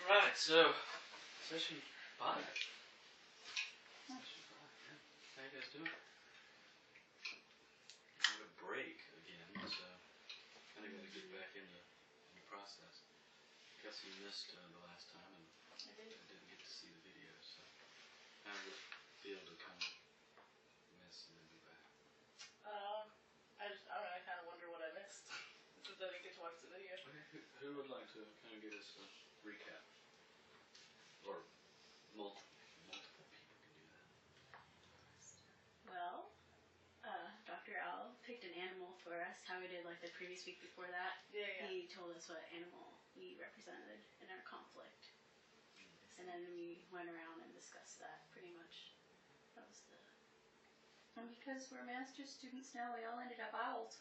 Right, so session 5. Session 5, yeah. How you guys doing? I had a break again, so kind of got to get back in the process. Guess you missed the last time, and I did. I didn't get to see the video, so how did it feel to kind of miss and then be back? I kind of wonder what I missed since I didn't get to watch the video. Okay, who would like to kind of give us a recap? Or multiple people can do that. Well, Dr. Al picked an animal for us, how we did like the previous week before that. Yeah. He told us what animal we represented in our conflict. And then we went around and discussed that pretty much. That was the... And because we're master students now, we all ended up owls.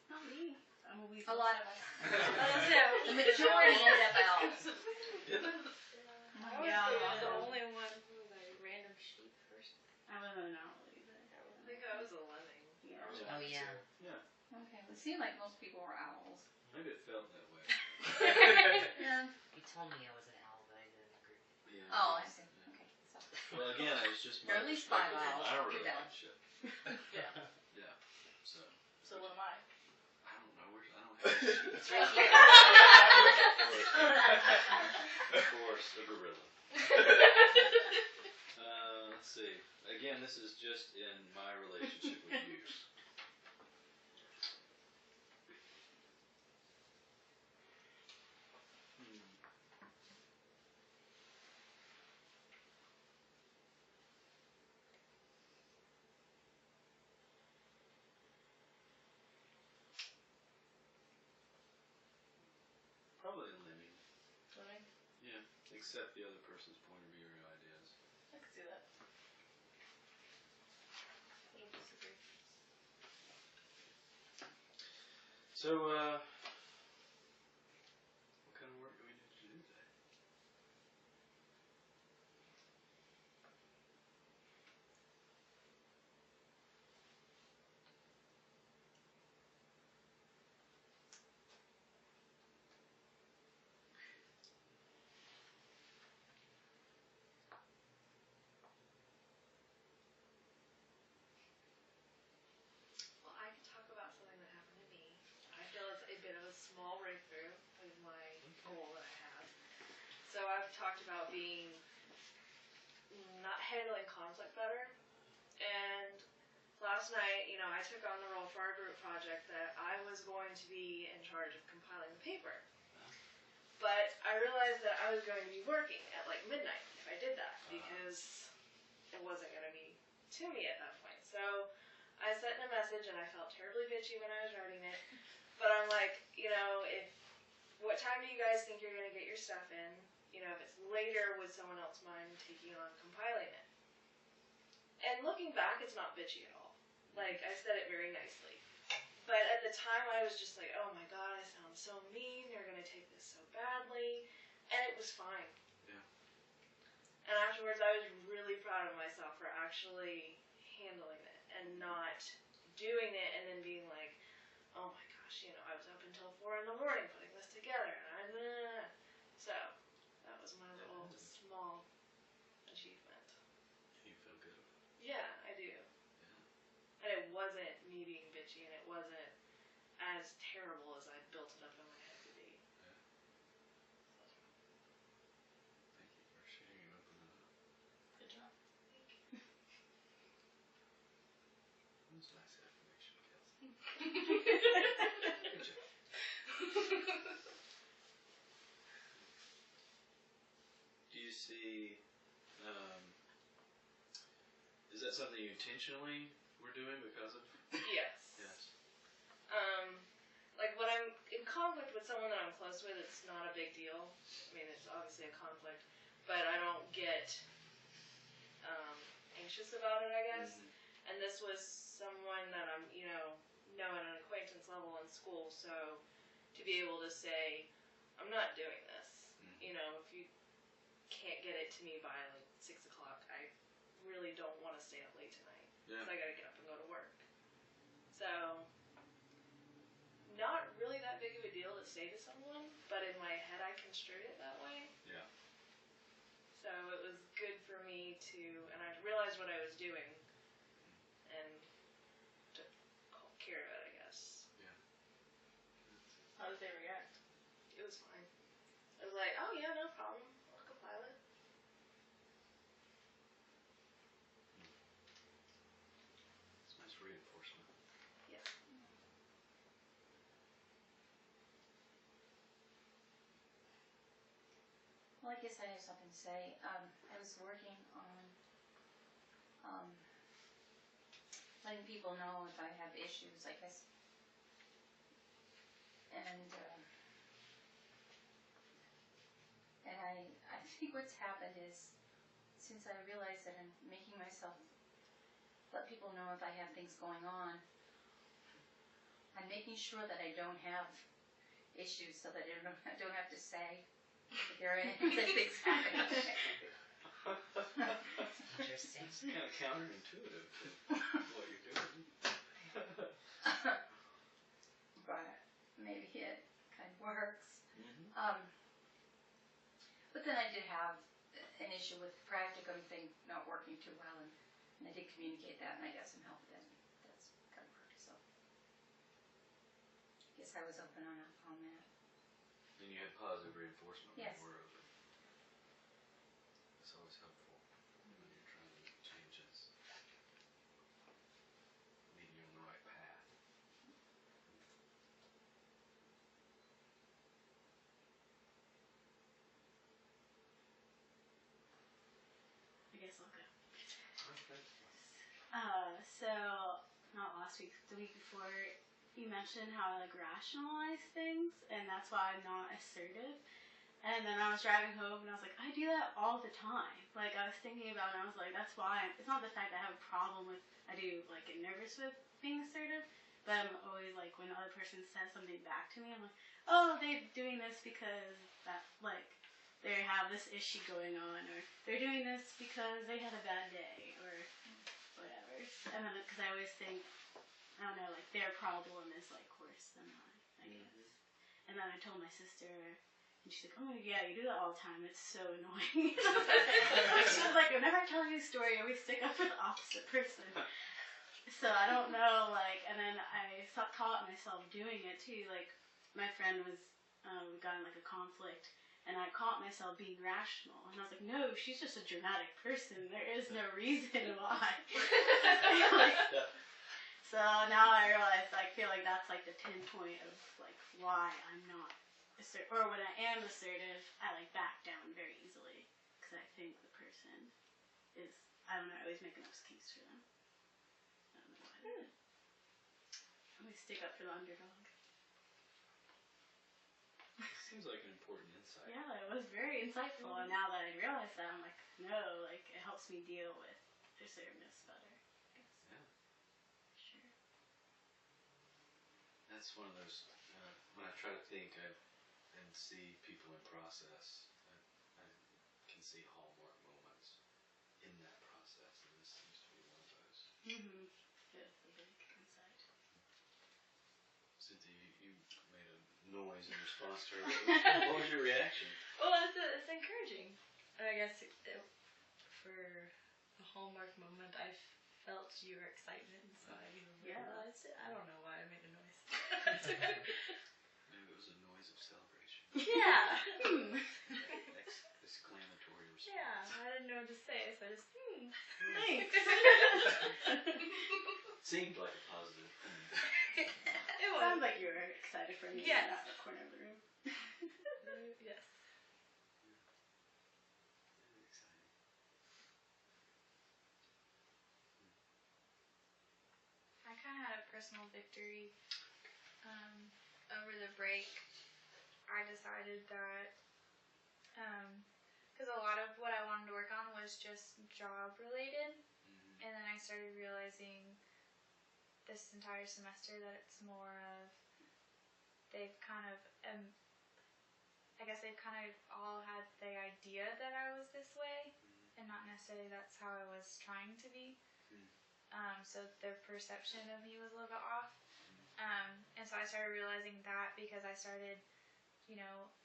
Not me. A lot of us. The The majority ended up owls. Did they? I was the only one who was a random sheep person. I wasn't an owl either. I think I was a lemming. Yeah. Oh, yeah. Yeah. Okay, it seemed like most people were owls. Maybe it felt that way. Yeah. You told me I was an owl, but I didn't agree. Yeah. Oh, I see. Okay, so. Well, again, it was just There my are at least 5 perspective. owls. I really You're down. like shit. Yeah. Yeah. So So what am I? I don't know. I don't have. It's right here. Of course, a gorilla. Let's see. Again, this is just in my relationship with you. Probably a lemming. Lemming? Yeah, accept the other person's point of view or ideas. I can see that. I don't disagree. So, what kind of work do we need to do today? Well, I can talk about something that happened to me. I feel it's a bit of a small breakthrough with my goal that I have. So I've talked about not handling conflict better. And last night, I took on the role for our group project that I was going to be in charge of compiling the paper. But I realized that I was going to be working at like midnight if I did that because it wasn't going to be to me at that point. So I sent in a message and I felt terribly bitchy when I was writing it. But I'm like, what time do you guys think you're going to get your stuff in? If it's later, would someone else mind taking on compiling it? And looking back, it's not bitchy at all. Like, I said it very nicely. But at the time, I was just like, oh my god, I sound so mean. They're going to take this so badly. And it was fine. Yeah. And afterwards, I was really proud of myself for actually handling it and not doing it and then being like, oh my gosh, I was up until 4 in the morning putting this together. And So, that was my little small achievement. You feel good about it? Yeah, I do. Yeah. And it wasn't me being bitchy, and it wasn't as terrible as I built it up in my head to be. Yeah. Thank you for sharing and opening up. Good job. Thank you. That was nice affirmation, Kelsey. Good job. Do you see, is that something you intentionally were doing because of? Yes. Yes. Like when I'm in conflict with someone that I'm close with, it's not a big deal. I mean, it's obviously a conflict, but I don't get anxious about it, I guess. Mm-hmm. And this was someone that I'm, know at an acquaintance level in school, so to be able to say, I'm not doing this. Mm-hmm. If you can't get it to me by like 6 o'clock, I really don't want to stay up late tonight. Yeah. Because I gotta get up and go to work. So, not really that big of a deal to say to someone, but in my head I construed it that way. Yeah. So it was good for me to, and I realized what I was doing, and took care of it, I guess. How did they react? It was fine. I was like, oh yeah, no problem. I'll compile it. It's nice reinforcement. Yeah. Well, I guess I have something to say. I was working on letting people know if I have issues, I guess. And I think what's happened is, since I realized that I'm making myself let people know if I have things going on, I'm making sure that I don't have issues so that I don't have to say that there are things happening. Interesting. It's kind of counterintuitive to what you're doing. But maybe it kind of works. Mm-hmm. But then I did have an issue with the practicum thing not working too well, and I did communicate that, and I got some help then. That's kind of worked, so. I guess I was open on that. And you had positive reinforcement when Yes. you were open. That's always helpful when you're trying to make changes. Leading you on the right path. I guess I'll go. Okay. So not last week, the week before, you mentioned how I like rationalize things, and that's why I'm not assertive. And then I was driving home, and I was like, I do that all the time. Like, I was thinking about it, and I was like, that's why. It's not the fact that I have a problem with, I do, like, get nervous with being assertive, but I'm always, like, when the other person says something back to me, I'm like, oh, they're doing this because that, like, they have this issue going on, or they're doing this because they had a bad day, or whatever. And then, because I always think, I don't know, like, their problem is, like, worse than mine, I guess. And then I told my sister, and she's like, oh, yeah, you do that all the time. It's so annoying. She was like, whenever I tell you a story, I always stick up for the opposite person. So I don't know, like, and then I caught myself doing it, too. Like, my friend was, we got in, like, a conflict, and I caught myself being rational. And I was like, no, she's just a dramatic person. There is no reason why. So now I realize, I feel like that's, like, the 10 point of, like, why I'm not assertive. Or when I am assertive, I, like, back down very easily. Because I think the person is, I don't know, I always make an excuse for them. I don't know why. I always stick up for the underdog. Seems like an important insight. Yeah, it was very insightful. And now that I realize that, I'm like, no, like, it helps me deal with assertiveness better. Yeah. Sure. That's one of those, when I try to think and see people in process, I can see hallmark moments in that process, and this seems to be one of those. Mm-hmm. That's a big insight. Cynthia, you made a noise in response to her. What was your reaction? Well, it's encouraging. I guess for the hallmark moment, I felt your excitement, so I realized it. I don't know why I made a noise. Maybe it was a noise of celebration. Yeah. Exclamatory response. Yeah, I didn't know what to say, so I just, Thanks. Seemed like a positive thing. It was. Sounds like you were excited for me Yes. in that corner of the room. Yes. Very exciting. I kind of had a personal victory over the break. I decided that, because a lot of what I wanted to work on was just job related, Mm-hmm. and then I started realizing this entire semester that it's more of, they've kind of, I guess they've kind of all had the idea that I was this way, and not necessarily that's how I was trying to be. So their perception of me was a little bit off. And so I started realizing that because I started,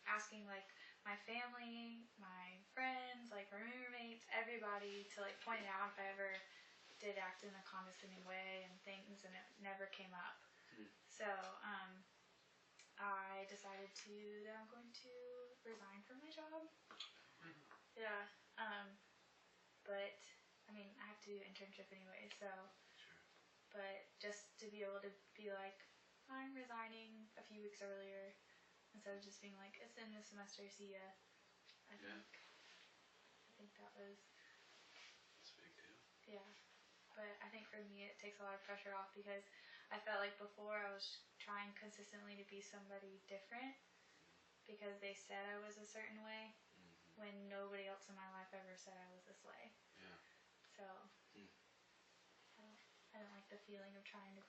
asking like, my family, my friends, like my roommates, everybody to like point it out if I ever did act in a condescending way and things, and it never came up. So I decided that I'm going to resign from my job. Yeah. But I mean, I have to do an internship anyway, so. But just to be able to be like, I'm resigning a few weeks earlier, instead of just being like, it's in the semester, see ya. I think that was. That's a big deal. Yeah. But I think for me, it takes a lot of pressure off because I felt like before I was trying consistently to be somebody different because they said I was a certain way when nobody else in my life ever said I was this way. Yeah. So I don't like the feeling of trying to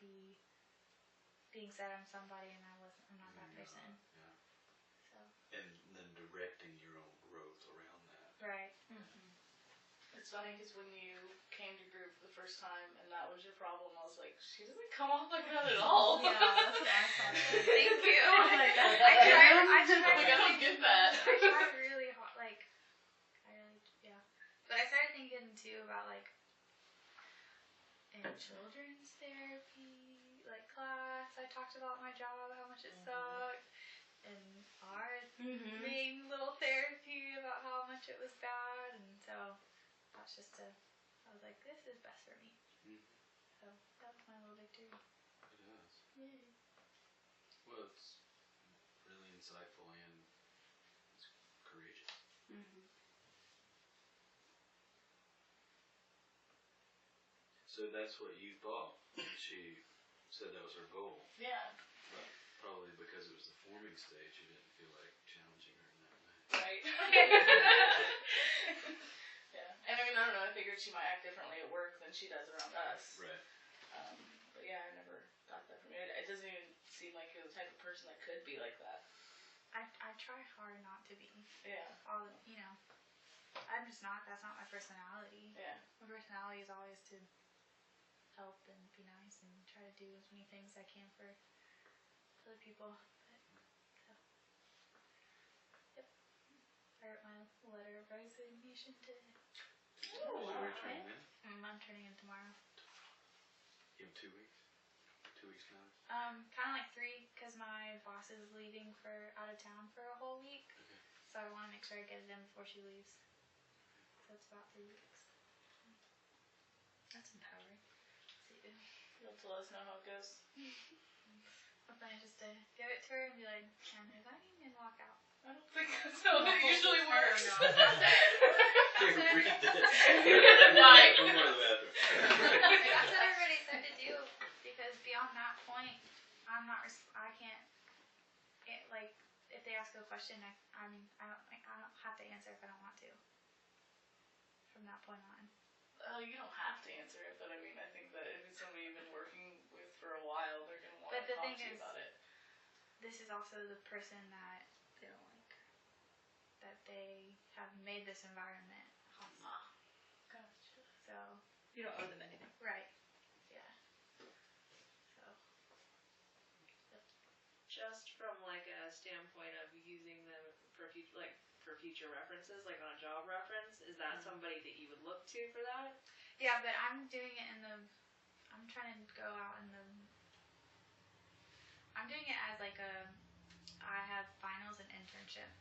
being said I'm somebody and I'm not that person. Yeah. So. And then directing your own growth around that. Right. It's funny because when you came to group the first time and that was your problem, I was like, she doesn't come off like that at all. Yeah, that's what I thought. Thank you. I I don't get that. I tried really hard, yeah. But I started thinking too about like in children's therapy, like class, I talked about my job, how much it sucked, and our main little therapy about how much it was bad, and so that's just I was like, this is best for me. So that was my little victory. It is. Yay. Well, it's really insightful and it's courageous. So that's what you thought when she said that was her goal. Yeah. But probably because it was the forming stage, you didn't feel like challenging her in that way. Right. Yeah. And I mean, I don't know, I figured she might act differently at work than she does around us. Right. But yeah, I never got that from you. It doesn't even seem like you're the type of person that could be like that. I try hard not to be. Yeah. I'm just not. That's not my personality. Yeah. My personality is always to help and be nice and try to do as many things I can for other people. But, yep. I wrote my letter of resignation today. So you're turning in? I'm turning in tomorrow. You have 2 weeks? 2 weeks notice? Kind of like 3, because my boss is leaving out of town for a whole week. Okay. So I want to make sure I get it in before she leaves. So it's about 3 weeks. That's empowering. See. You'll have to let us know how it goes. I'm planning just to give it to her and be like, I'm resigning, and walk out. I don't think that's how it usually works. Here, read this. Bye. One more to the bathroom. That's what everybody said to do, because beyond that point, I can't, if they ask a question, I don't have to answer if I don't want to. From that point on. You don't have to answer it, but I mean, I think that if it's somebody you've been working with for a while, they're going to want to talk to you about it. This is also the person that they don't like. That they have made this environment hostile. Gotcha. So. You don't owe them anything. Right. Yeah. So. Just from like a standpoint of using them for future references, like on a job reference, is that somebody that you would look to for that? Yeah, but I'm doing it I'm trying to go out I'm doing it as like I have finals and internship,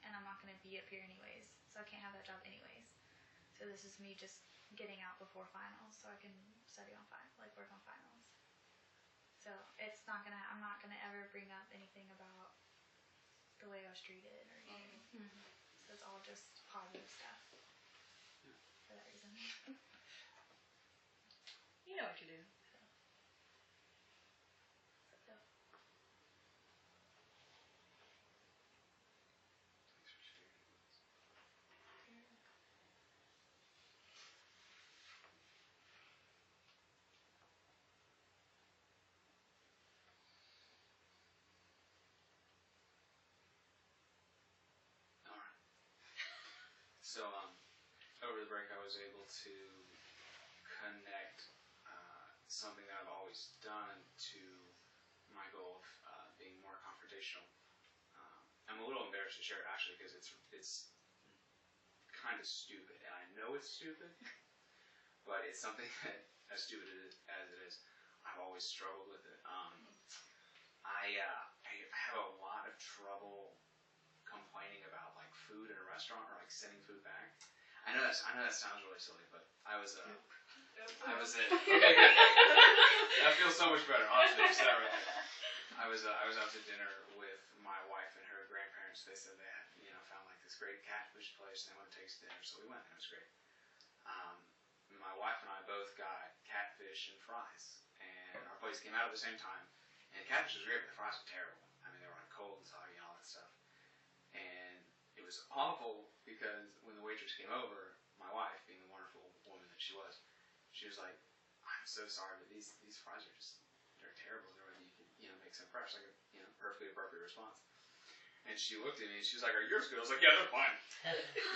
and I'm not going to be up here anyways, so I can't have that job anyways. So this is me just getting out before finals, so I can study on work on finals. So I'm not gonna ever bring up anything about the way I was treated or anything. So it's all just positive stuff. For that reason. You know what you do. So. Thanks for sharing it with us. Alright. So, over the break I was able to connect something that I've always done to my goal of being more confrontational. I'm a little embarrassed embarrassed to share it actually because it's kind of stupid, and I know it's stupid, but it's something that, as stupid as it is, I've always struggled with it. I have a lot of trouble complaining about like food in a restaurant or like sending food back. I know that sounds really silly, but I was at okay, good. That feels so much better. Honestly, just that right there. I was out to dinner with my wife and her grandparents. They said they had found like this great catfish place and they wanted to take us to dinner, so we went. And it was great. My wife and I both got catfish and fries, and our plates came out at the same time. And the catfish was great, but the fries were terrible. I mean, they were like cold and soggy and all that stuff. And it was awful because when the waitress came over, my wife, being the wonderful woman that she was like, "I'm so sorry, but these fries are they're terrible. There way you could make some fresh," like a perfectly appropriate response. And she looked at me and she was like, "Are yours good?" I was like, "Yeah, they're fine.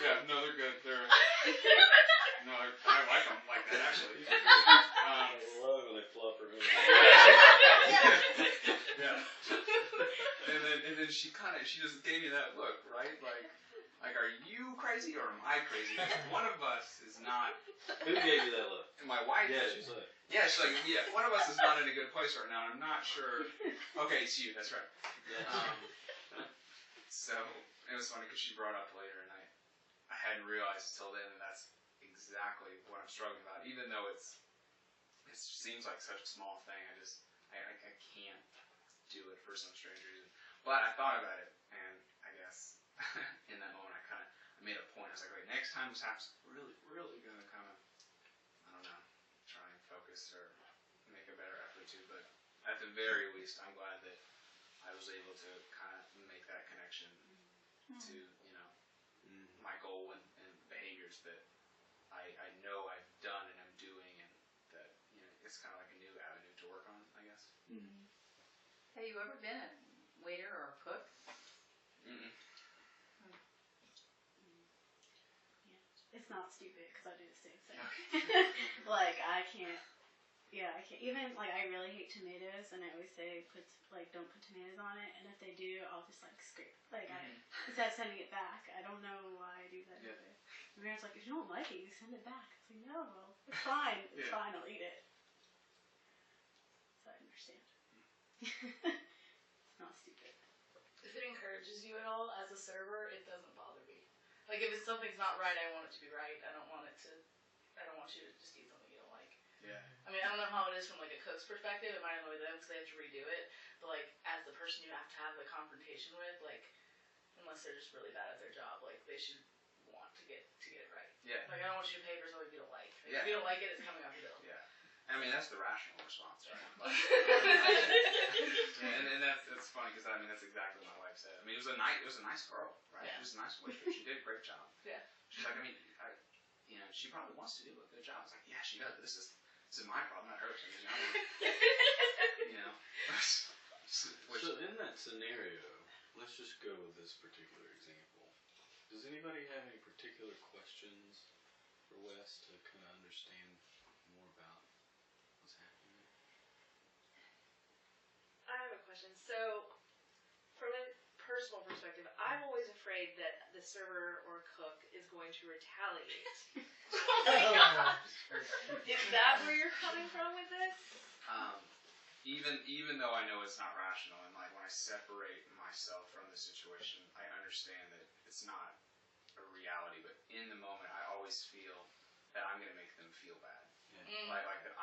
Yeah, no, they're good. I like them like that actually." I love it when they flop her. Yeah. And then she just gave me that look, right? Like, are you crazy or am I crazy? Because one of us is not. Who gave you that look? My wife. Yeah, she's like. Yeah, she's like, yeah. One of us is not in a good place right now. I'm not sure. Okay, it's you. That's right. Yeah. So it was funny because she brought up later, and I hadn't realized until then that that's exactly what I'm struggling about. Even though it seems like such a small thing, I can't do it for some strange reason. But I thought about it, and I guess in that moment I made a point. I was like, wait, next time this happens, I'm really gonna kind of, I don't know, try and focus or make a better effort to. But at the very least, I'm glad that I was able to kind of make that connection to my goal and behaviors that I know I've done and I'm doing, and that it's kind of like a new avenue to work on, I guess. Mm-hmm. Have you ever been a waiter or a cook? Mm-mm. It's not stupid because I do the same thing. Like I can't even like I really hate tomatoes, and I always say don't put tomatoes on it, and if they do, I'll just like scrape. Like instead of sending it back, I don't know why I do that either. My parents like, if you don't like it, you send it back. It's like, no, it's fine. It's fine. I'll eat it. So I understand. It's not stupid. If it encourages you at all as a server, it doesn't bother me. Like if something's not right, I want it to be right. I don't want you to just eat something you don't like. Yeah. I mean, I don't know how it is from like a cook's perspective. It might annoy them because they have to redo it. But like as the person you have to have the confrontation with, like unless they're just really bad at their job, like they should want to get it right. Yeah. Like I don't want you to pay for something you don't like. Like, Yeah. If you don't like it, it's coming off your bill. Yeah. I mean, that's the rational response, right? Like, and that's funny because that's exactly what my wife said. I mean, it was a nice girl, right? Yeah. She was a nice waitress. She did a great job. Yeah. She's like, she probably wants to do a good job. I was like, yeah, she does. This is my problem, not hers. So in that scenario, let's just go with this particular example. Does anybody have any particular questions for Wes to kind of understand more about what's happening? I have a question. So, from a personal perspective, I'm always afraid that the server or cook is going to retaliate. Is that where you're coming from with this? Even though I know it's not rational, and like when I separate myself from the situation, I understand that it's not a reality. But in the moment, I always feel that I'm going to make them feel bad. Yeah. Like that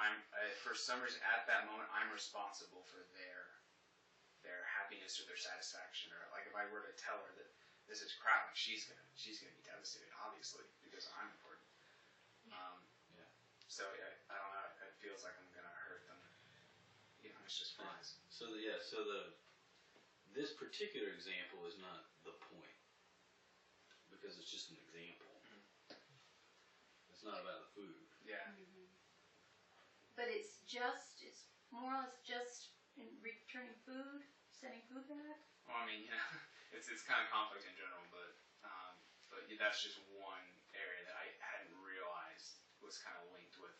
for some reason at that moment I'm responsible for their happiness or their satisfaction, or like if I were to tell her that this is crap, like she's gonna be devastated, obviously, because I'm important. So I don't know. It feels like I'm gonna hurt them. It's just flies. This particular example is not the point because it's just an example. Mm-hmm. It's not about the food. Yeah. Mm-hmm. But it's more or less just in returning food, sending food back. Well, I mean, it's kind of conflict in general, but that's just one area that I hadn't realized was kind of linked with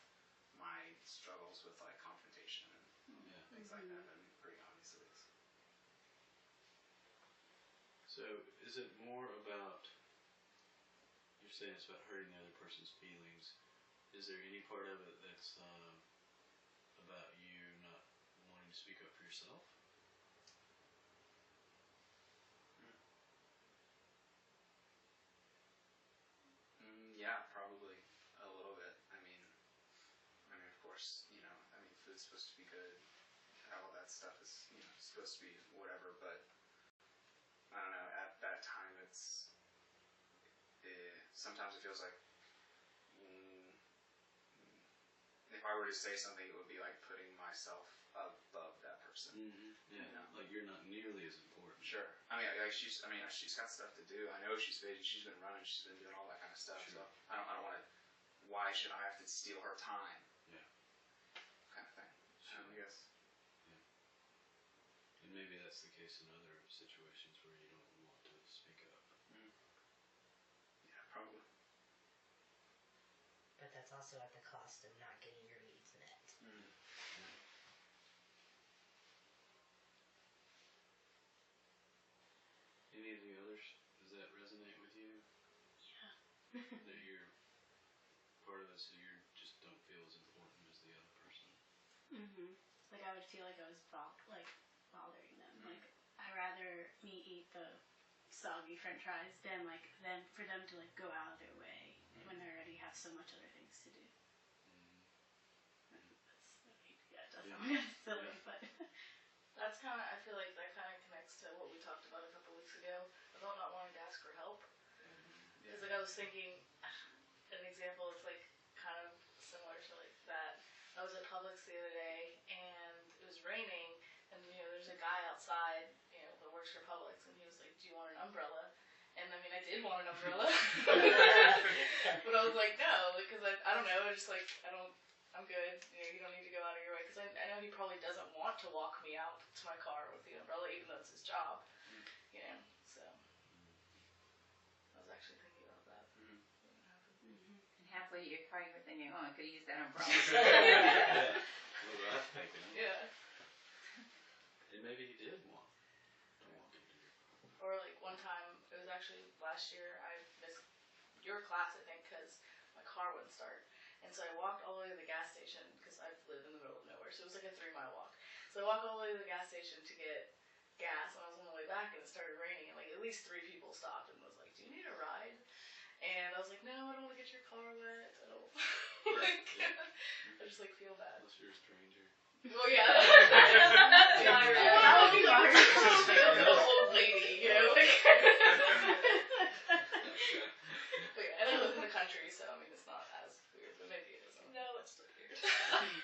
my struggles with like confrontation and things like that. I mean, pretty obviously. So is it more about, you're saying it's about hurting the other person's feelings. Is there any part of it that's about you not wanting to speak up for yourself? Yeah, probably a little bit. I mean, of course, food's supposed to be good. All that stuff is, supposed to be whatever. But I don't know. At that time, sometimes it feels like if I were to say something, it would be like putting myself above that person. Mm-hmm. Yeah, like you're not nearly as important. Sure. She's got stuff to do. I know she's busy. She's been running. She's been doing all that kind of stuff. Sure. So I don't want to. Why should I have to steal her time? Yeah. Kind of thing. Sure. I guess. Yeah. And maybe that's the case in other situations where you don't want to speak up. Yeah, probably. But that's also at the cost of not getting your needs met. Any of the others, does that resonate with you? Yeah. That you're part of it, so you just don't feel as important as the other person. Like I would feel like I was bothering them. Like I'd rather me eat the soggy French fries than for them to go out of their way when they already have so much other things to do. That does sound silly, but. That's kind of, I feel like that kind of connects to what we talked about a couple weeks ago about not wanting to ask for help. Because I was thinking, an example is kind of similar to that. I was at Publix the other day and it was raining and there's a guy outside that works for Publix and he was like, "Do you want an umbrella?" And I mean I did want an umbrella, but I was like no, because I don't know, I'm good. You don't need to go out of your way because I know he probably doesn't want to walk me out to my car with the umbrella, even though it's his job. So I was actually thinking about that. And halfway to your car, you were thinking, "Oh, I could use that umbrella." Yeah. Well, that's thinking. Yeah. And maybe he did want to walk into your car. Or one time, it was actually last year, I missed your class, I think, because my car wouldn't start. And so I walked all the way to the gas station because I live in the middle of nowhere. So it was like a 3-mile walk. So I walked all the way to the gas station to get gas. And I was on the way back and it started raining. And at least 3 people stopped and was like, "Do you need a ride?" And I was like, "No, I don't want to get your car wet. I don't I just feel bad." Unless you're a stranger. Well, yeah. Not really. That would be hard. An old lady, But yeah, and I live in the country, so I mean it's not as weird, but maybe it is. No, it's still weird.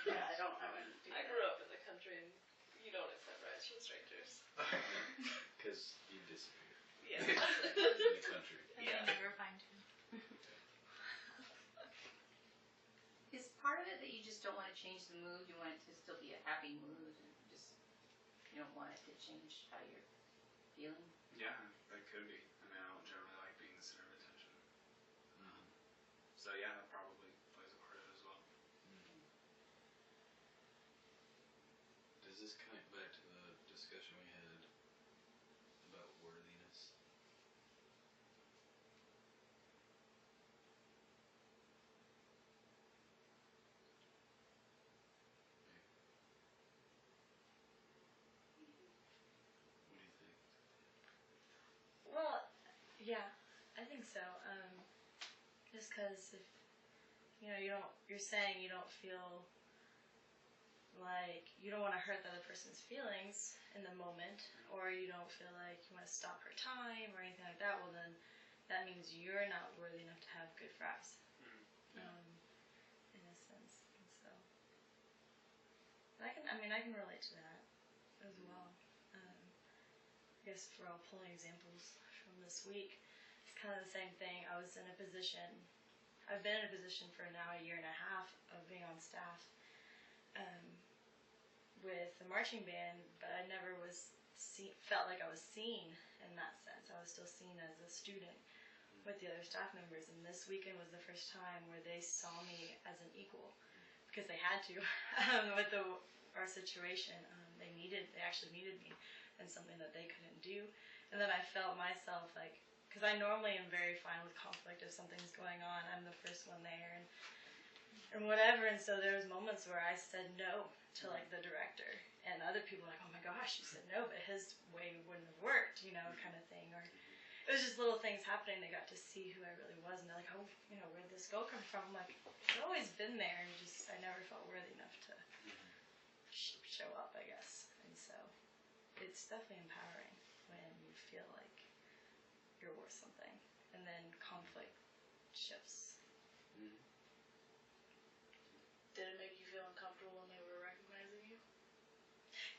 Yeah, I wouldn't do I that. grew up in the country and you don't accept rides from strangers. Because you disappeared. Yeah. In the country. And then you were fine too. Is part of it that you just don't want to change the mood? You want it to still be a happy mood, and you don't want it to change how you're feeling? Yeah, that could be. I mean, I don't generally like being the center of attention. So yeah, that probably plays a part of it as well. Does this connect back to the discussion we had about worthiness? What do you think? Well, yeah, I think so. Just because if you're saying you don't feel like you don't want to hurt the other person's feelings in the moment, or you don't feel like you want to stop her time or anything like that. Well, then that means you're not worthy enough to have good fries. In a sense, and so I can relate to that as well. I guess if we're all pulling examples from this week, it's kind of the same thing. I've been in a position for now a year and a half of being on staff with the marching band, but I never felt like I was seen in that sense. I was still seen as a student with the other staff members, and this weekend was the first time where they saw me as an equal, because they had to with our situation. They actually needed me, and something that they couldn't do, And then I felt myself like, because I normally am very fine with conflict. If something's going on, I'm the first one there and whatever. And so there was moments where I said no to like the director, and other people were like, oh my gosh, you said no, but his way wouldn't have worked, you know, kind of thing. Or it was just little things happening. They got to see who I really was, and they're like, oh, you know, where'd this goal come from? I'm like, it's always been there, and just I never felt worthy enough to show up, I guess. And so it's definitely empowering when you feel like you're worth something, and then conflict shifts. Did it make you feel uncomfortable when they were recognizing you?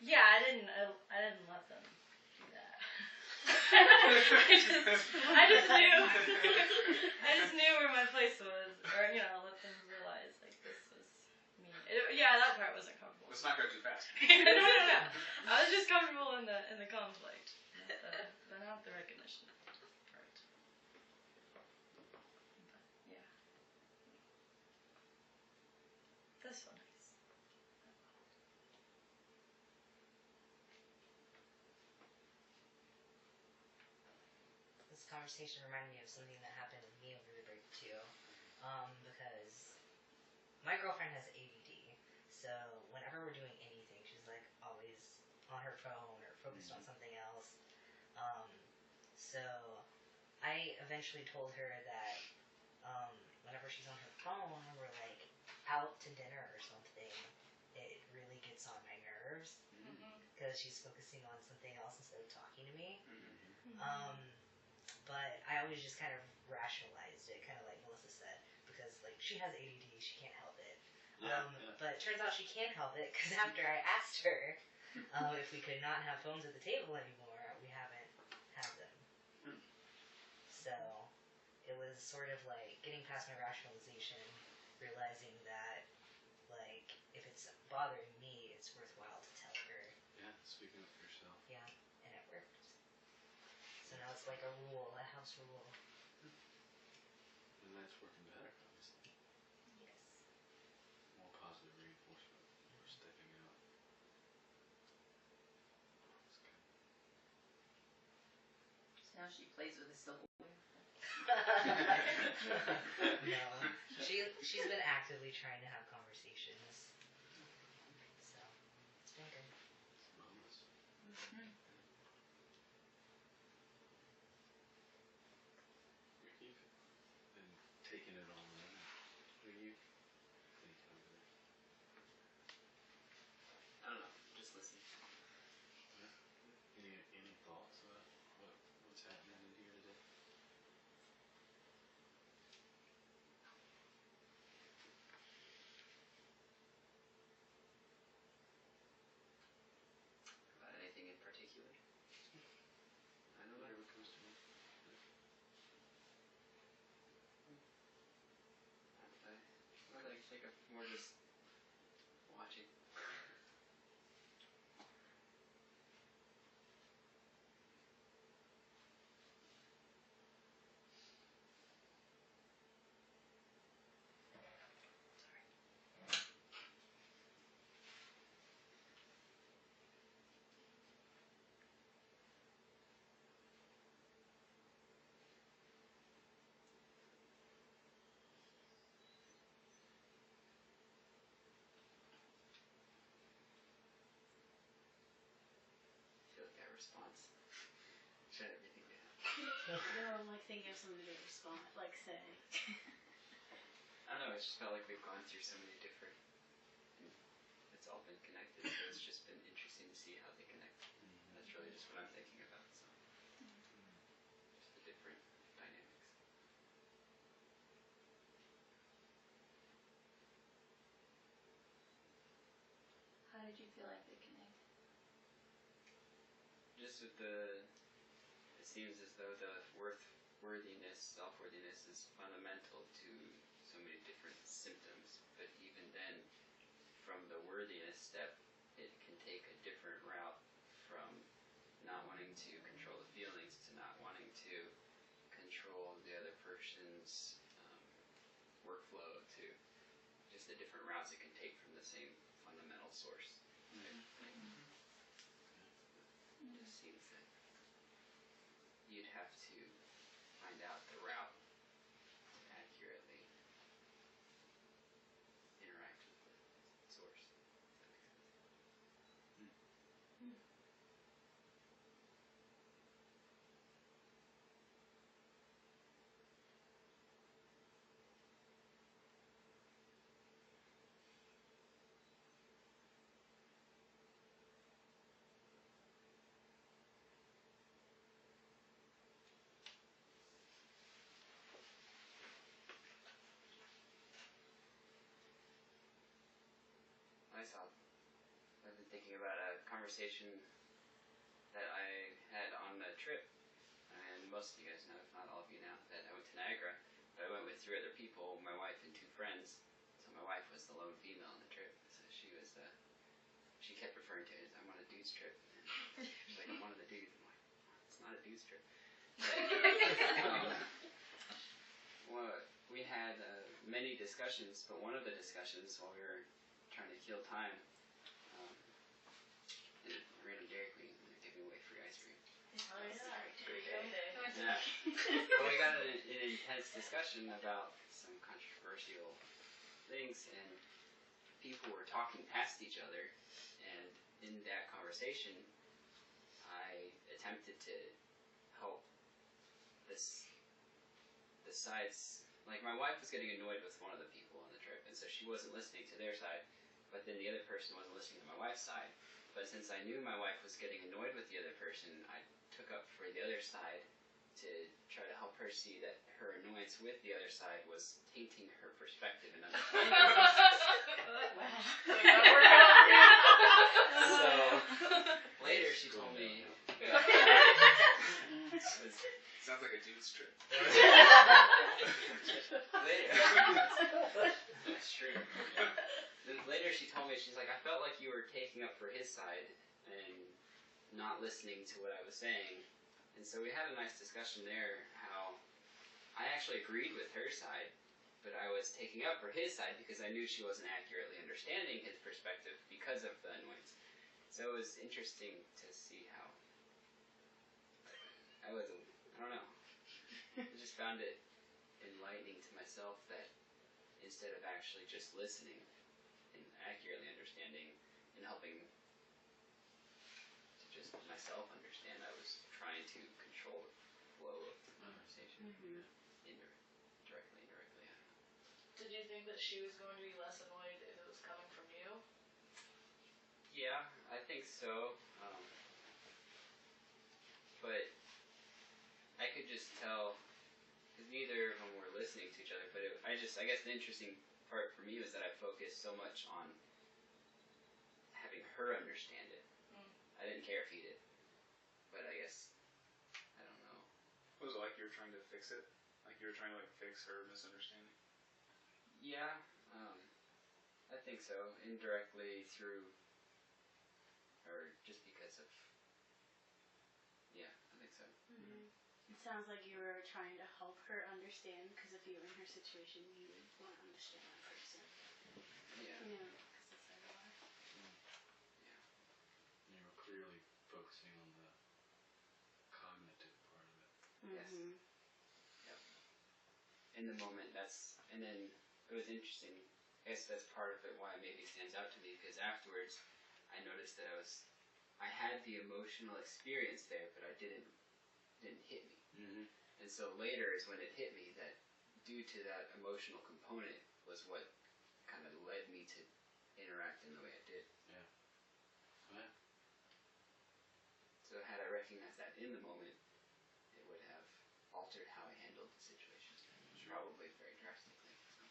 Yeah, I didn't let them do that. I just knew where my place was, or you know, let them realize like this was me. Yeah, that part wasn't comfortable. Let's not go too fast. No. I was just comfortable in the conflict, not the recognition part. But yeah, that's so nice. This conversation reminded me of something that happened with me over the break too, because my girlfriend has ADD, so whenever we're doing anything, she's like always on her phone or focused on something else. So I eventually told her that whenever she's on her phone and we're like out to dinner or something, it really gets on my nerves because she's focusing on something else instead of talking to me. But I always just kind of rationalized it, kind of like Melissa said, because like she has ADD, she can't help it. But it turns out she can help it, because after I asked her if we could not have phones at the table anymore, we haven't had them. So it was sort of like getting past my rationalization, realizing that like if it's bothering me, it's worthwhile to tell her. Yeah, speaking up for yourself. Yeah, and it worked. So now it's like a rule, a house rule. And that's working better, obviously. Yes. More positive reinforcement for stepping out. That's good. So now she plays with a silverware. No, she's been actively trying to have conversations, so it's been good. Moments. You've been taking it all in. What do you think of it? I don't know, just listening. Any thoughts about what's happening in here today? About anything in particular? I know Whatever comes to mind. I like think of more just watching. I feel like that response shut everything down. No, I'm like thinking of something to respond, like say. I don't know, it's just felt like we've gone through so many different, it's all been connected, so it's just been interesting to see how they connect. And that's really just what I'm thinking about, so. Just the different dynamics. How did you feel like they connect? Just with it seems as though the worthiness, self-worthiness is fundamental to so many different symptoms, but even then, from the worthiness step, it can take a different route from not wanting to control the feelings to not wanting to control the other person's workflow to just the different routes it can take from the same fundamental source. It just seems that you'd have to find out the route to accurately interact with the source. Myself, I've been thinking about a conversation that I had on a trip, and most of you guys know, if not all of you know, that I went to Niagara, but I went with 3 other people, my wife and 2 friends. So my wife was the lone female on the trip, so she kept referring to it as, I'm on a dude's trip. And she's like, I'm one of the dudes. I'm like, it's not a dude's trip. But, we had many discussions, but one of the discussions while we were trying to kill time, in a random Dairy Queen, and they're giving away free ice cream. Oh yeah, Great Dairy day. Queen day. Yeah. But we got in an intense discussion about some controversial things, and people were talking past each other, and in that conversation, I attempted to help the sides. Like, my wife was getting annoyed with one of the people on the trip, and so she wasn't listening to their side, but then the other person wasn't listening to my wife's side. But since I knew my wife was getting annoyed with the other person, I took up for the other side to try to help her see that her annoyance with the other side was tainting her perspective and understanding. So later she told me Sounds like a dude's trip. That's true. Later she told me, she's like, I felt like you were taking up for his side and not listening to what I was saying. And so we had a nice discussion there, how I actually agreed with her side, but I was taking up for his side because I knew she wasn't accurately understanding his perspective because of the annoyance. So it was interesting to see how I don't know. I just found it enlightening to myself that instead of actually just listening and accurately understanding and helping to just myself understand, I was trying to control the flow of the conversation. Directly, indirectly, I don't know. Did you think that she was going to be less annoyed if it was coming from you? Yeah, I think so. But I could just tell, because neither of them were listening to each other, but I guess the interesting part for me was that I focused so much on having her understand it. I didn't care if he did, but I guess, I don't know. Was it like you were trying to fix it? Like you were trying to fix her misunderstanding? Yeah, I think so. Indirectly through, or just because of, yeah, I think so. It sounds like you were trying to help her understand, because if you were in her situation, you would want to understand that person. Yeah. You know, because that's how you are. You were clearly focusing on the cognitive part of it. Yes. Yep. In the moment, and then it was interesting. I guess that's part of it why it maybe stands out to me, because afterwards I noticed that I had the emotional experience there, but it didn't hit me. And so later is when it hit me that due to that emotional component was what kind of led me to interact in the way I did. Yeah. So had I recognized that in the moment, it would have altered how I handled the situation. Probably very drastically. So.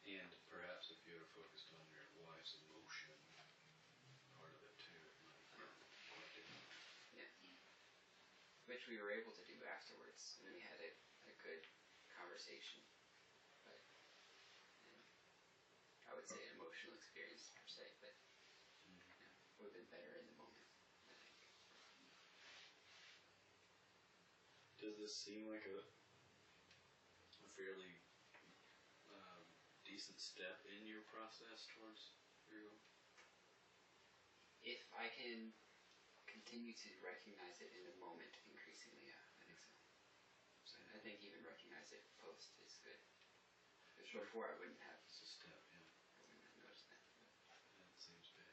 And perhaps if you had focused on your wife's emotion part of it too, it might have gone quite differently. Yeah. Which we were able to do afterwards, and we had a good conversation. But I would say an emotional experience per se, but it would have been better in the moment, I think. Does this seem like a fairly decent step in your process towards your goal? If I can continue to recognize it in the moment increasingly. Yeah, I think so. So I think even recognize it post is good. Because before I wouldn't have. It's a step, yeah. I wouldn't have noticed that. That seems big.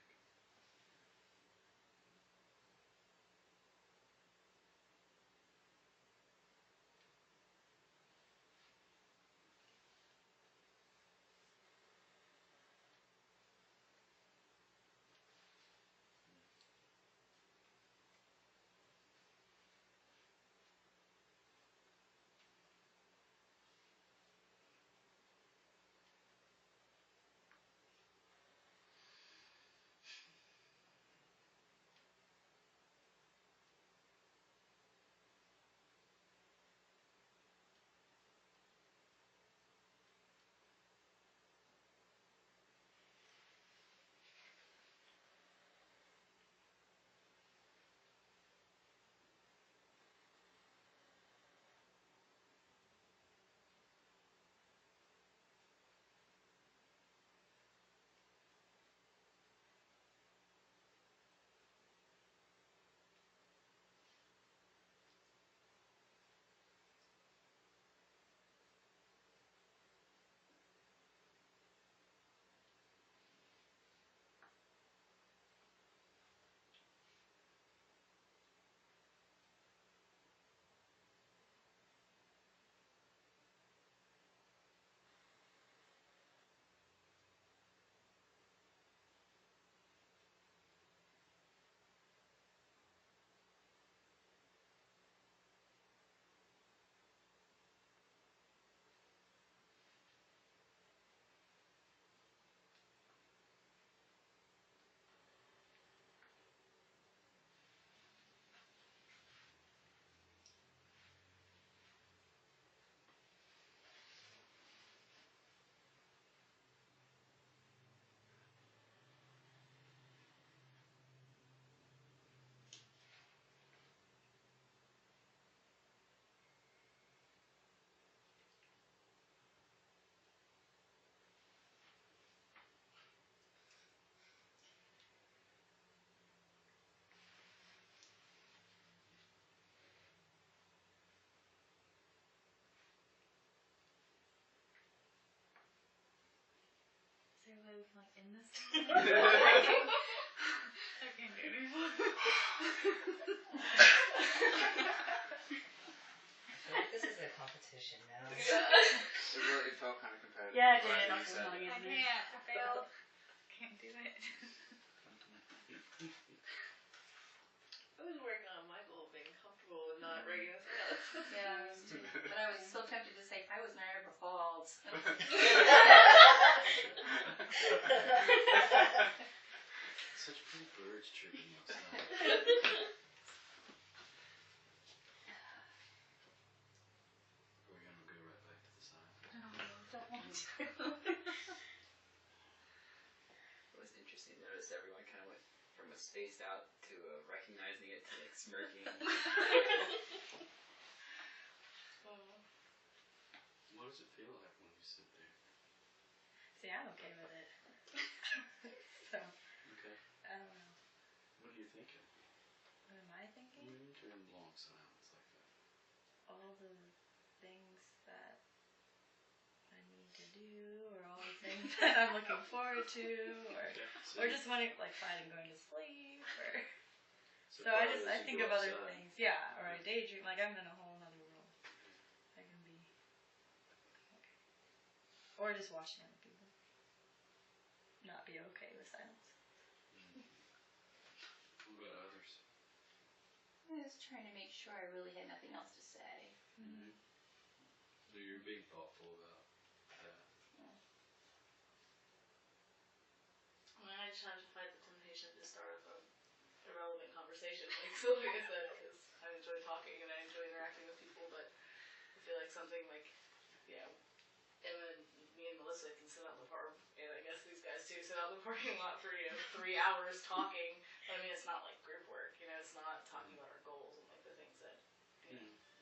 Is there a way we can like end this? I can't do it anymore. I feel like this is a competition now. It felt kind of competitive. Yeah, it when did. you Also, said not it. I against me. can't. I failed. Can't do it. I was working on my goal of being comfortable with not breaking the silence. Yeah, I was too. But I was so tempted to say, I was Niagara Falls. Such pretty birds chirping outside. We're gonna go right back to the sign. Don't want to. It was interesting to notice everyone kind of went from a spaced out to recognizing it to like smirking. What does it feel like when you sit there? See, I'm okay with it. So, Okay. I don't know. What are you thinking? What am I thinking? When you're in long silence like that. All the things that I need to do, or all the things that I'm looking forward to, or just wanting, like, fighting going to sleep, or. So I think of other things. Yeah, or I daydream. Like, I'm in a whole other world. I can be. Okay. Or just watching other people. Not be okay with silence. What about others? I was trying to make sure I really had nothing else to say. Mm-hmm. So you're being thoughtful about that. I mean, I just have to fight the temptation to start up a irrelevant conversation, like Sylvia said, because I enjoy talking and I enjoy interacting with people, but I feel like something like, Emma and me and Melissa can sit out in the park, and I guess these guys too, sit out in the parking lot for, 3 hours talking. But I mean, it's not like group work, it's not talking about our goals and like the things that,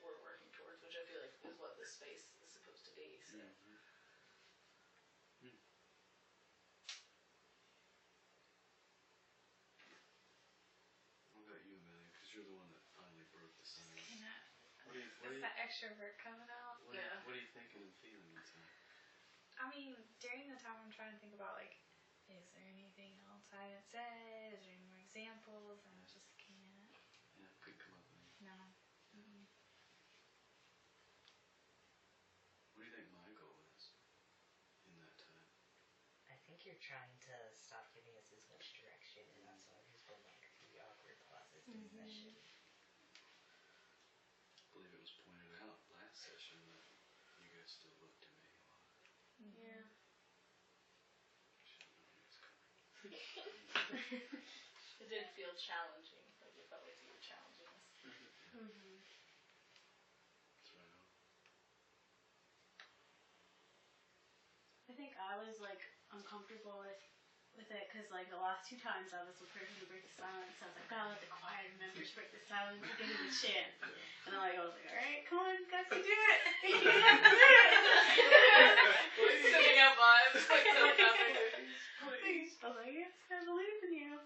we're working towards, which I feel like is what this space is supposed to be, so. What about you, Amelia? Because you're the one that finally broke the silence. Kinda, What it's that extrovert coming out. are you thinking and feeling inside? I mean, during the time I'm trying to think about, like, is there anything else I haven't said? Is there any more examples? And I just can't. Yeah, couldn't come up with anything. No. Mm-mm. What do you think my goal is in that time? I think you're trying to stop giving us as much direction, and that's why there's been like the awkward pauses in the session. I believe it was pointed out last session that you guys still look to me a lot. Yeah. I should have known it was coming. It did feel challenging. Like it felt like you were challenging us. Mm-hmm. That's right on. I think I was like uncomfortable with it because like the last 2 times I was the person to break the silence. I was like, gotta let the quieter members break the silence and give me the chance. And then like I was like, all right, come on, guys can do it. You guys can do it. Sending out vibes. Like so nothing. Please. I was like, yes, I believe in you.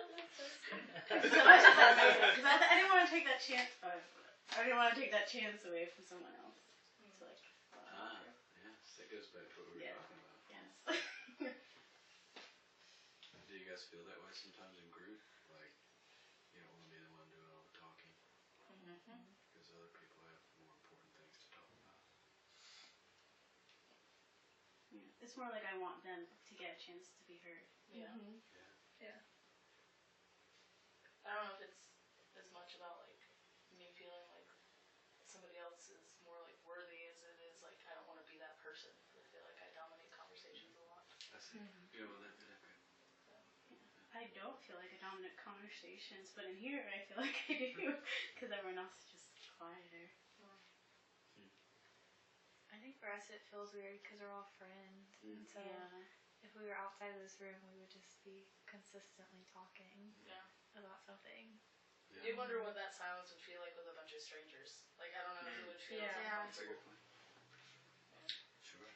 That's so sweet. So I just had because I didn't want to take that chance. I didn't want to take that chance away from someone else. So like, Yes, that goes back to what we were Yeah. talking about. yes. Do you guys feel that way sometimes in group? Like, you don't want to be the one doing all the talking because other people have more important things to talk about. Yeah. It's more like I want them to get a chance to be heard. Yeah. Yeah. I don't know if it's as much about like me feeling like somebody else is more like worthy as it is like I don't want to be that person because I feel like I dominate conversations a lot. I see. You know, okay. I don't feel like a dominant conversations, but in here I feel like I do because everyone else is just quieter. I think for us it feels weird because we're all friends. And so Yeah. if we were outside of this room, we would just be consistently talking Yeah. about something. You wonder what that silence would feel like with a bunch of strangers. Like I don't know if it would feel Yeah. as Yeah. That's a uncomfortable. good point. Sure.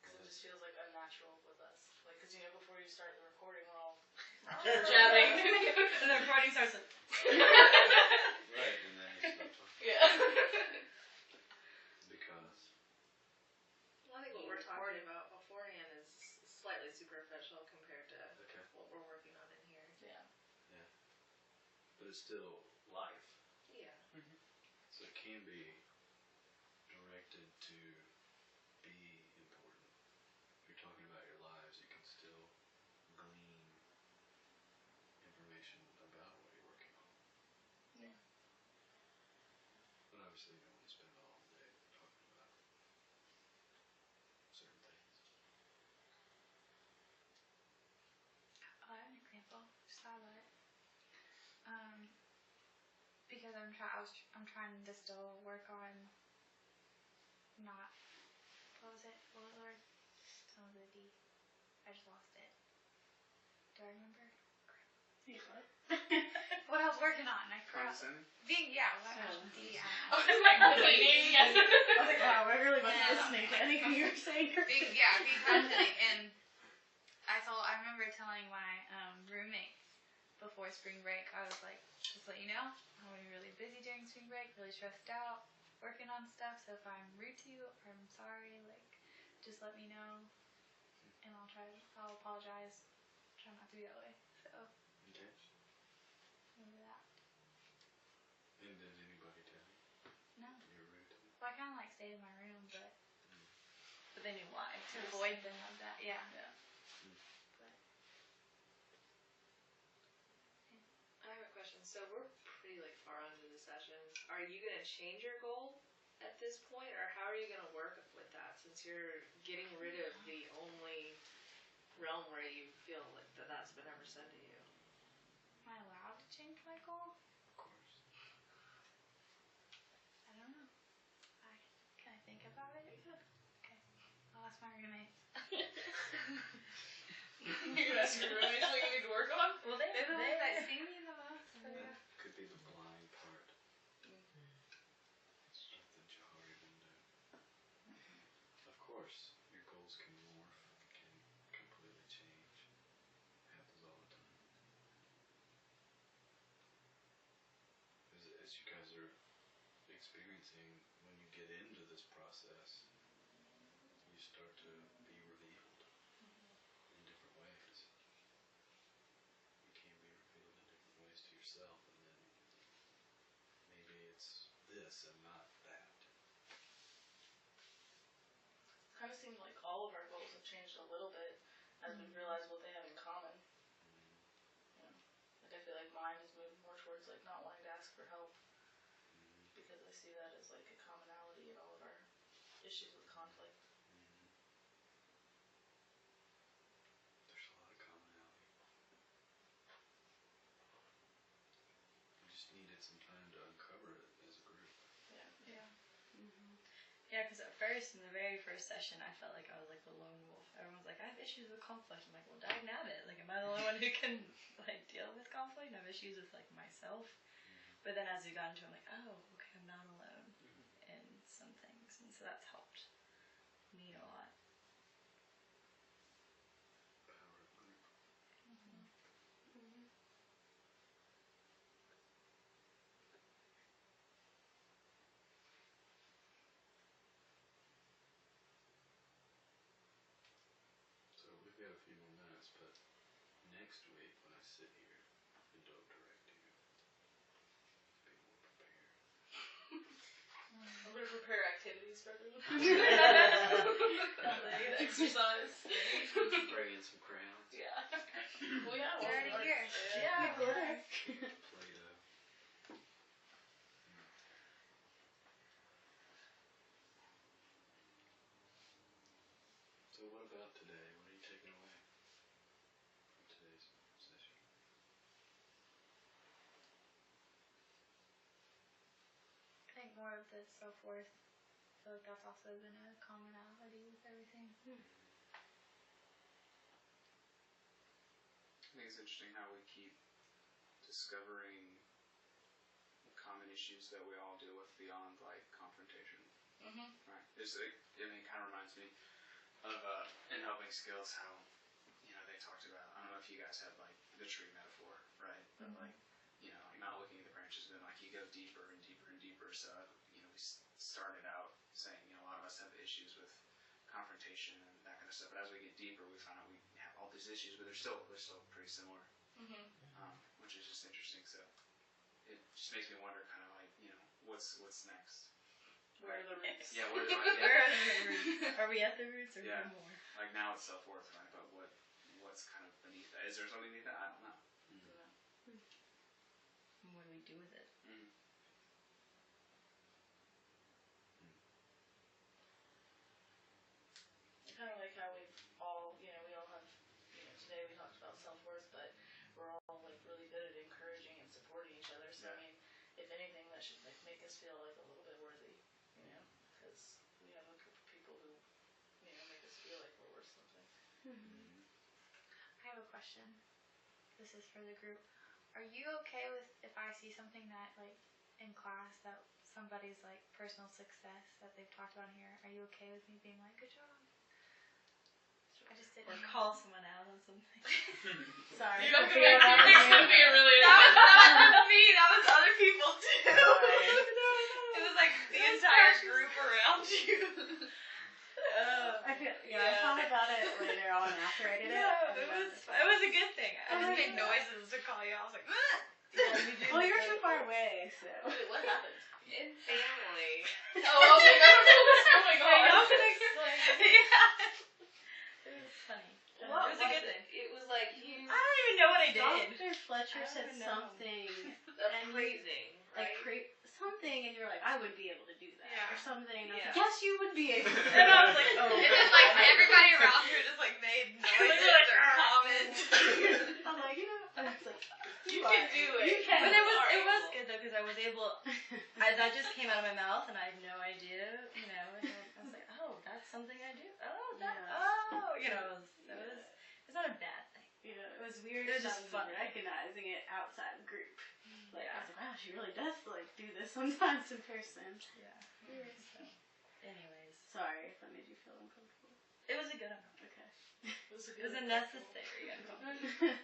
Because it just feels like unnatural with us. Like, because you know, before you start the recording, we're all jabbing. And the recording starts with, Right, and then you start talking. Yeah. Because. Well, I think what we're talking about beforehand is slightly superficial compared to Okay. what we're working on in here. Yeah. But it's still life. Yeah. So it can be directed to be important. If you're talking about your lives, you can still glean information about what you're working on. Yeah. But obviously you don't want to spend all day talking about certain things. Oh, I have an example. Just thought about it. Because I'm trying to still work on not, what was it? What was the word? Some of the D. I just lost it. Do I remember? Yeah, what? What I was working on, I forgot. Condescending? D, yeah, what Oh. D, I I don't know. was like, waiting. Yes. I was like, wow, I really wasn't Yeah. listening to anything you were saying. Being confident, and I remember telling my roommate before spring break, I was like, just let you know, I'm gonna be really busy during spring break, really stressed out, working on stuff, so if I'm rude to you, or I'm sorry, like, just let me know, and I'll apologize, try not to be that way, so, Okay. remember that. And did anybody tell you No, you're rude to me? well, I kinda like stayed in my room, but But they knew why. to avoid them of that, yeah. Yeah. I have a question. So we're pretty like far into the session. Are you gonna change your goal at this point, or how are you gonna work with that since you're getting rid of the only realm where you feel like that's been ever said to you? Am I allowed to change my goal? Of course. I don't know. Can I think about it? Okay. I'll ask my roommates. You're gonna ask your roommates what you need to work on? Well, they're the ones that see me the most. So yeah. Could be the blind part. Stuff that Johari didn't do. Of course, your goals can morph, can completely change. Happens all the time. experiencing, when you get into this process, you start to be revealed in different ways. You can be revealed in different ways to yourself, and then maybe it's this and not that. It kind of seems like all of our goals have changed a little bit as we've realized what they have in common. You know, like I feel like mine has moved more towards like not wanting to ask for help because I see that as like a commonality in all of our issues with conflict. There's a lot of commonality. You just needed some time to uncover it as a group. Yeah. Yeah, because at first, in the very first session, I felt like I was like the lone wolf. Everyone's like, I have issues with conflict. I'm like, well, dagnabbit. Like, am I the only one who can like deal with conflict? I have issues with like myself. But then as we got into it, I'm like, oh, okay, I'm not alone in some things, and so that's helped me a lot. Power of group. So we've got a few more minutes, but next week when I sit here and don't direct you, be more prepared. I'm gonna prepare activities for everyone. Exercise. Bring in some crayons. Yeah. We have They're already all here. sorts. Yeah. Play-Doh. So what about today? What are you taking away from today's session? I think more of the self-worth. I feel like that's also been a commonality with everything. I think it's interesting how we keep discovering common issues that we all deal with beyond like confrontation. Right. It kind of reminds me of in Helping Skills how they talked about. I don't know if you guys had like the tree metaphor, right? But like like not looking at the branches, but like you go deeper and deeper and deeper. So we started out saying a lot of us have issues with confrontation and that kind of stuff. But as we get deeper, we find out we have all these issues, but they're still pretty similar, which is just interesting. So it just makes me wonder, kind of like what's next. Where are the roots? Yeah, where are the roots? Are we at the roots or Yeah. more? Like now it's self-worth, right? But what's kind of beneath that? Is there something beneath that? I don't know. And what do we do with it? Kind of like how we've all, we all have, today we talked about self-worth, but we're all like really good at encouraging and supporting each other. So I mean, if anything, that should like make us feel like a little bit worthy, because we have a group of people who, make us feel like we're worth something. I have a question. This is for the group. Are you okay with if I see something that like in class that somebody's like personal success that they've talked about here? Are you okay with me being like, good job? I just didn't. Or call someone out on something. Sorry. You're not gonna be really. That wasn't me. That was other people too. It was like the entire group around you. I thought about it later on after I did it. It was a good thing. I just made noises to call you. I was like, Well, you're too far away, so. Wait, what happened? in family. Oh, okay. I don't know what's going on. I can explain. Yeah. It was funny. What It was a good thing. It was like you. I don't even know what I did. Dr. Fletcher I don't said even know. something, Praising, like right? something, and you were like, I would be able to do that, Yeah. or something. And I was Yeah. like, yes, you would be able to. And I was like, oh. And then like everybody around here just like made noises like, or comments. I'm like, and it's like, You can do it. You can. But it was Alright. good though because I was able. That just came out of my mouth and I had no idea, And I was like, oh, that's something I do. Oh, that. Yeah. It's not a bad thing. Yeah, it was weird. It was just fun. Recognizing it outside the group. Like, I was like, wow, she really does like do this sometimes in person. Yeah. So, anyways, Sorry if that made you feel uncomfortable. it was a good one. Okay. It was It was a necessary uncomfortable.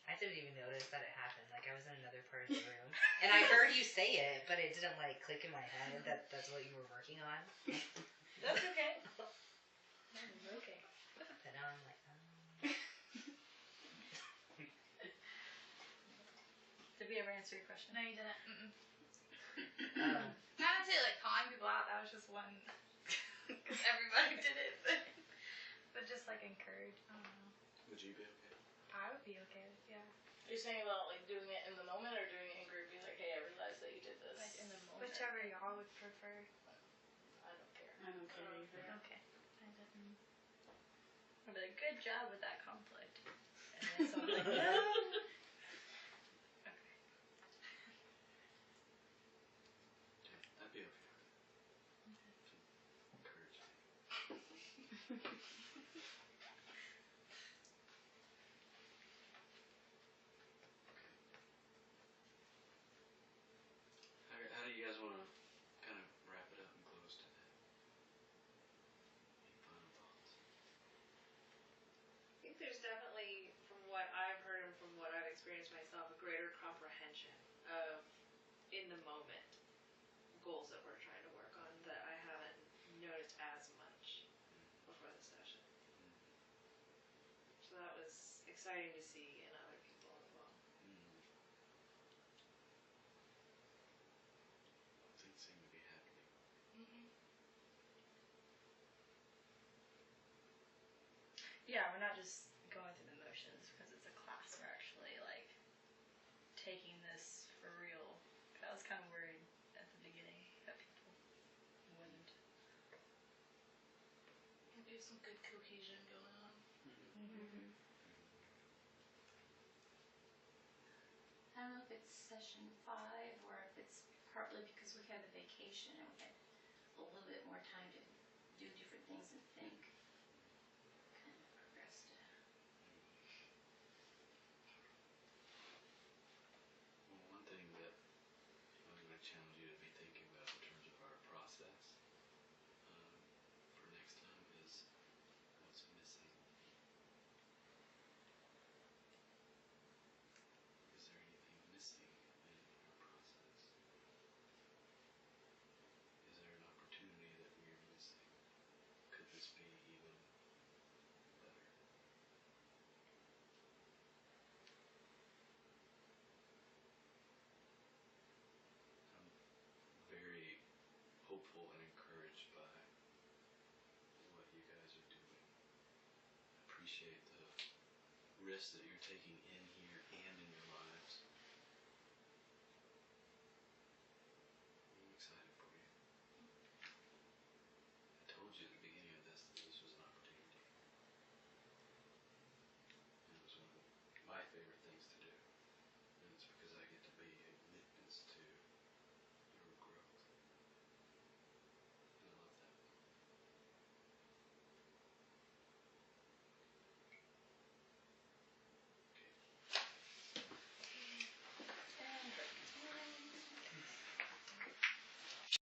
I didn't even notice that it happened. Like I was in another part of the room, And I heard you say it, but it didn't like click in my head that that's what you were working on. That's okay. Okay. But now I'm like, Did we ever answer your question? No, you didn't. oh. Not to say like calling people out. That was just one. Because everybody did it. But just like encourage. I don't know. Would you be okay? I would be okay with, yeah. Are you saying about like doing it in the moment or doing it in group? Be like, hey, I realized that you did this. Like in the moment. Whichever y'all would prefer. I don't care. I don't care either. Okay. I didn't. I'd be like, good job with that conflict. And then someone's like, no. I'd be okay with it. Encourage me. How do you guys want to kind of wrap it up and close today? Any final thoughts? I think there's definitely, from what I've heard and from what I've experienced myself, a greater comprehension of, in the moment, goals that we're trying to work on that I haven't noticed as much before the session. So that was exciting to see in other people as well. Things seem to be happening. Yeah, we're not just going through the motions because it's a class. We're actually like taking this for real. I was kind of worried at the beginning that people wouldn't. Maybe some good cohesion going on. I don't know if it's session 5 or if it's partly because we had a vacation and we had a little bit more time to do different things and think. Kind of progressed. Well, one thing that I was going to challenge you to be thinking about in terms of our process for next time is what's missing. Is there anything missing in our process? Is there an opportunity that we're missing? Could this be even better? I'm very hopeful and encouraged by what you guys are doing. I appreciate the risks that you're taking in here and in your lives